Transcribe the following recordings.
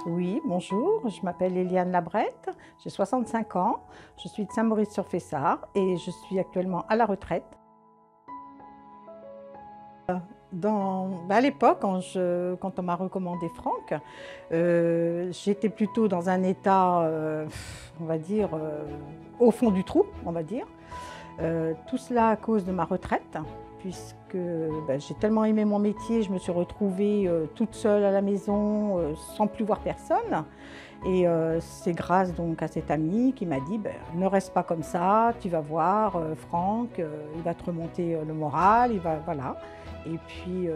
Oui, bonjour, je m'appelle Eliane Labrette, j'ai 65 ans, je suis de Saint-Maurice-sur-Fessard et je suis actuellement à la retraite. À l'époque, quand on m'a recommandé Franck, j'étais plutôt dans un état, on va dire, au fond du trou, on va dire. Tout cela à cause de ma retraite, puisque j'ai tellement aimé mon métier, je me suis retrouvée toute seule à la maison, sans plus voir personne. Et c'est grâce donc à cet ami qui m'a dit ne reste pas comme ça, tu vas voir Franck, il va te remonter le moral, voilà. Et puis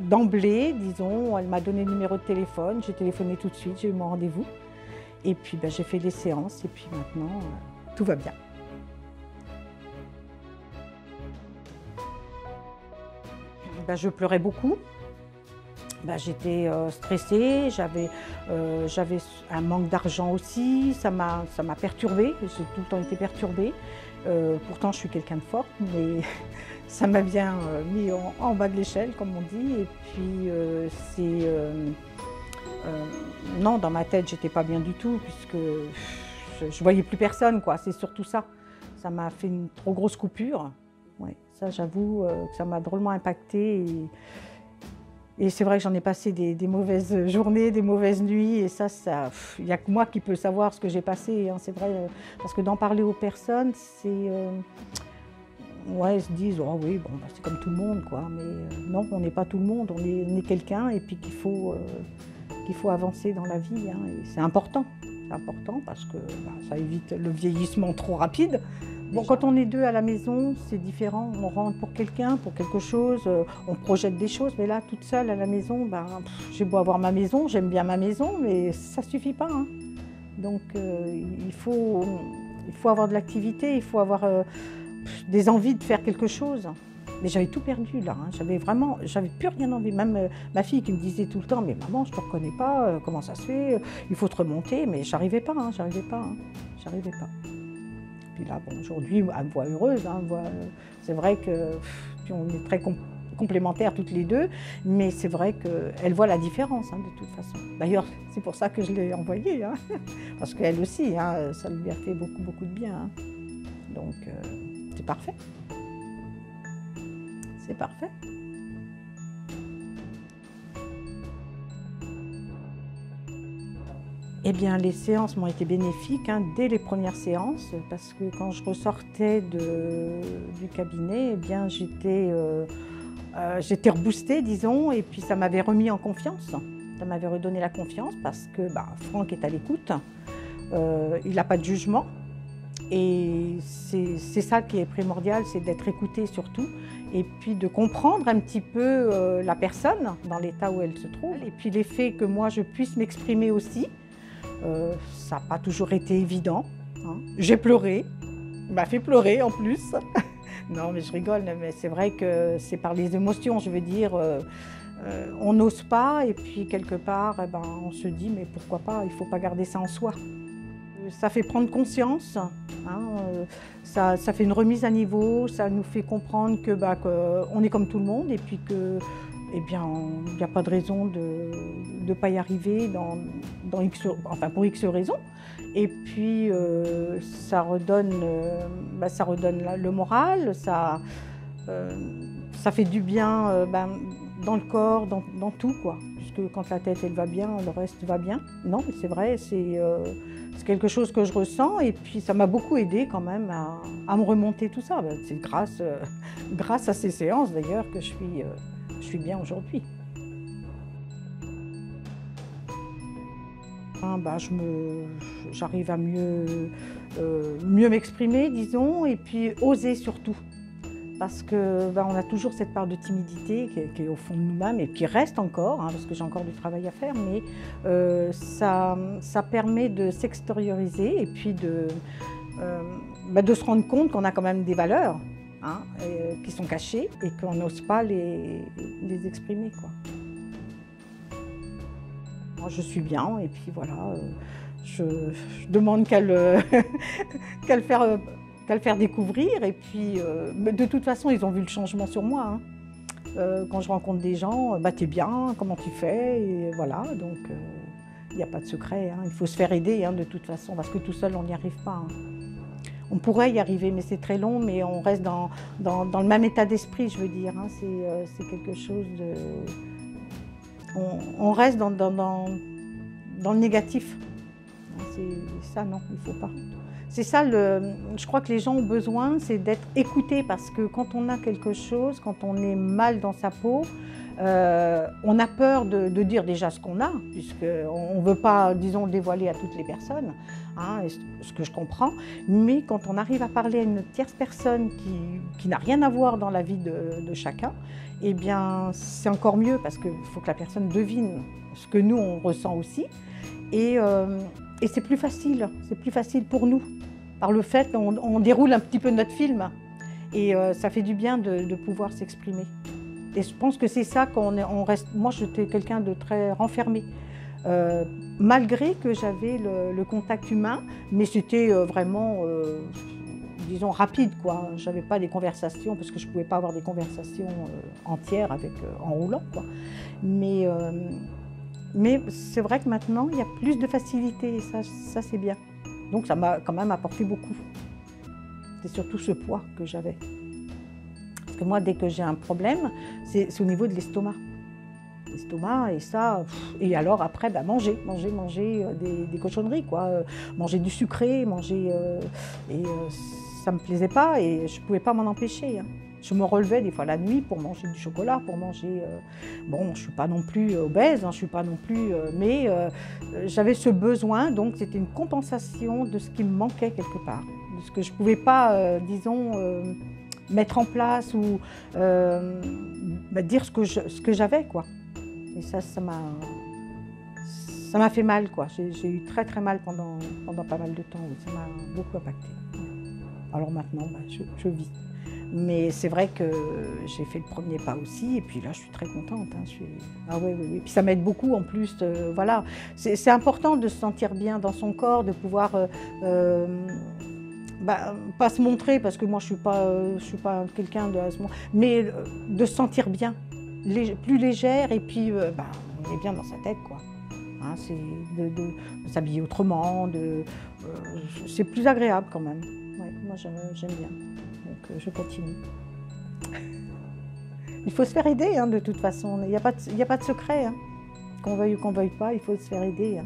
d'emblée, disons, elle m'a donné le numéro de téléphone, j'ai téléphoné tout de suite, j'ai eu mon rendez-vous. Et puis j'ai fait les séances et puis maintenant tout va bien. Je pleurais beaucoup. J'étais stressée, j'avais un manque d'argent aussi, ça m'a perturbée, j'ai tout le temps été perturbée. Pourtant je suis quelqu'un de fort, mais ça m'a bien mis en bas de l'échelle comme on dit. Et puis non, dans ma tête j'étais pas bien du tout puisque je voyais plus personne, quoi. C'est surtout ça. Ça m'a fait une trop grosse coupure. Ouais, ça j'avoue que ça m'a drôlement impactée. Et c'est vrai que j'en ai passé des mauvaises journées, des mauvaises nuits, et ça il n'y a que moi qui peux savoir ce que j'ai passé, hein, c'est vrai, parce que d'en parler aux personnes, c'est... ouais, ils se disent, oh oui, bon, c'est comme tout le monde, quoi, mais non, on n'est pas tout le monde, on est quelqu'un, et puis qu'il faut avancer dans la vie, hein, et c'est important parce que ça évite le vieillissement trop rapide. Bon, quand on est deux à la maison, c'est différent. On rentre pour quelqu'un, pour quelque chose, on projette des choses. Mais là, toute seule à la maison, j'ai beau avoir ma maison, j'aime bien ma maison, mais ça ne suffit pas, hein. Donc, il faut avoir de l'activité, il faut avoir des envies de faire quelque chose. Mais j'avais tout perdu là, hein. J'avais plus rien envie. Même ma fille qui me disait tout le temps, mais maman, je ne te reconnais pas, comment ça se fait, il faut te remonter. Mais j'arrivais pas, hein, j'arrivais pas. Puis là, bon, aujourd'hui, elle me voit heureuse, hein, c'est vrai que on est très complémentaires toutes les deux, mais c'est vrai qu'elle voit la différence, hein, de toute façon. D'ailleurs, c'est pour ça que je l'ai envoyée, hein, parce qu'elle aussi, hein, ça lui a fait beaucoup, beaucoup de bien, hein. Donc, c'est parfait. C'est parfait. Eh bien, les séances m'ont été bénéfiques, hein, dès les premières séances, parce que quand je ressortais du cabinet, eh bien, j'étais reboostée, disons, et puis ça m'avait remis en confiance. Ça m'avait redonné la confiance parce que Franck est à l'écoute, il n'a pas de jugement, et c'est ça qui est primordial, c'est d'être écouté surtout, et puis de comprendre un petit peu la personne dans l'état où elle se trouve, et puis l'effet que moi je puisse m'exprimer aussi. Ça n'a pas toujours été évident, hein. J'ai pleuré, il m'a fait pleurer en plus. Non, mais je rigole, mais c'est vrai que c'est par les émotions, je veux dire, on n'ose pas et puis quelque part, on se dit mais pourquoi pas, il ne faut pas garder ça en soi. Ça fait prendre conscience, hein, ça fait une remise à niveau, ça nous fait comprendre qu'on est comme tout le monde et puis que eh bien, il n'y a pas de raison de ne pas y arriver pour X raisons. Et puis, ça redonne le moral, ça fait du bien dans le corps, dans tout, quoi. Puisque quand la tête, elle va bien, le reste va bien. Non, mais c'est vrai, c'est quelque chose que je ressens. Et puis, ça m'a beaucoup aidé quand même à me remonter tout ça. C'est grâce à ces séances, d'ailleurs, que je suis bien aujourd'hui. J'arrive à mieux m'exprimer, disons, et puis oser surtout. Parce qu'on a toujours cette part de timidité qui est au fond de nous-mêmes et qui reste encore, hein, parce que j'ai encore du travail à faire, mais ça permet de s'extérioriser et puis de se rendre compte qu'on a quand même des valeurs, hein, qui sont cachées et qu'on n'ose pas les exprimer, quoi. Moi, je suis bien et puis voilà, je demande qu'à le faire découvrir et puis de toute façon, ils ont vu le changement sur moi, hein. Quand je rencontre des gens, t'es bien, comment tu fais? Et voilà, donc Il n'y a pas de secret, hein. Il faut se faire aider de toute façon, parce que tout seul, on n'y arrive pas. On pourrait y arriver, mais c'est très long, mais on reste dans le même état d'esprit, je veux dire. C'est quelque chose de... On reste dans le négatif. C'est ça, non, il ne faut pas. C'est ça, je crois que les gens ont besoin, c'est d'être écoutés, parce que quand on a quelque chose, quand on est mal dans sa peau, on a peur de dire déjà ce qu'on a, puisqu'on ne veut pas, disons, le dévoiler à toutes les personnes, ce que je comprends. Mais quand on arrive à parler à une tierce personne qui n'a rien à voir dans la vie de chacun, eh bien, c'est encore mieux, parce qu'il faut que la personne devine ce que nous, on ressent aussi. Et c'est plus facile pour nous. Par le fait qu'on déroule un petit peu notre film, et ça fait du bien de pouvoir s'exprimer. Et je pense que c'est ça qu'on reste... Moi, j'étais quelqu'un de très renfermé, malgré que j'avais le contact humain, mais c'était vraiment, disons, rapide, quoi. Je n'avais pas des conversations, parce que je ne pouvais pas avoir des conversations entières en roulant, quoi. Mais c'est vrai que maintenant, il y a plus de facilité, et ça c'est bien. Donc ça m'a quand même apporté beaucoup. C'est surtout ce poids que j'avais. Parce que moi, dès que j'ai un problème, c'est au niveau de l'estomac. L'estomac, et ça... Et alors après, manger des cochonneries, quoi. Manger du sucré, ça ne me plaisait pas, et je ne pouvais pas m'en empêcher. Je me relevais des fois la nuit pour manger du chocolat, pour manger... Bon, je ne suis pas non plus obèse, je ne suis pas non plus... mais j'avais ce besoin, donc c'était une compensation de ce qui me manquait quelque part. De ce que je ne pouvais pas, disons, mettre en place ou dire ce que j'avais, quoi. Et ça m'a fait mal, quoi. J'ai eu très très mal pendant pas mal de temps, oui. Ça m'a beaucoup impacté. Alors maintenant, je vis. Mais c'est vrai que j'ai fait le premier pas aussi, et puis là, je suis très contente. Ah oui. Puis ça m'aide beaucoup en plus. Voilà. C'est important de se sentir bien dans son corps, de pouvoir pas se montrer, parce que moi, je suis pas quelqu'un de... Mais de se sentir bien, plus légère, et puis on est bien dans sa tête, quoi. C'est de s'habiller autrement, c'est plus agréable quand même. Ouais, moi, j'aime bien. Donc je continue. Il faut se faire aider, de toute façon. Il n'y a pas de secret. Qu'on veuille ou qu'on ne veuille pas, il faut se faire aider.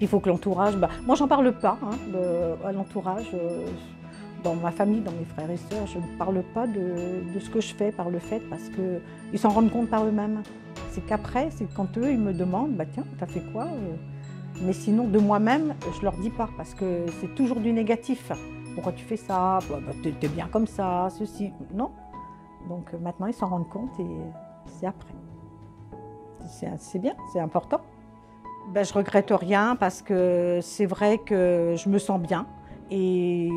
Il faut que l'entourage... moi, j'en parle pas à l'entourage. Dans ma famille, dans mes frères et sœurs, je ne parle pas de ce que je fais par le fait, parce qu'ils s'en rendent compte par eux-mêmes. C'est qu'après, c'est quand eux, ils me demandent, tiens, t'as fait quoi? Mais sinon, de moi-même, je ne leur dis pas, parce que c'est toujours du négatif. Pourquoi tu fais ça? T'es bien comme ça, ceci. Non. Donc maintenant, ils s'en rendent compte, et c'est après. C'est bien, c'est important. Je regrette rien, parce que c'est vrai que je me sens bien, et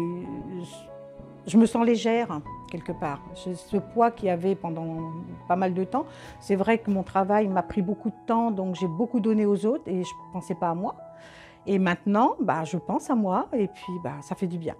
je me sens légère, quelque part. Ce poids qu'il y avait pendant pas mal de temps, c'est vrai que mon travail m'a pris beaucoup de temps, donc j'ai beaucoup donné aux autres, et je ne pensais pas à moi. Et maintenant, je pense à moi, et puis ça fait du bien.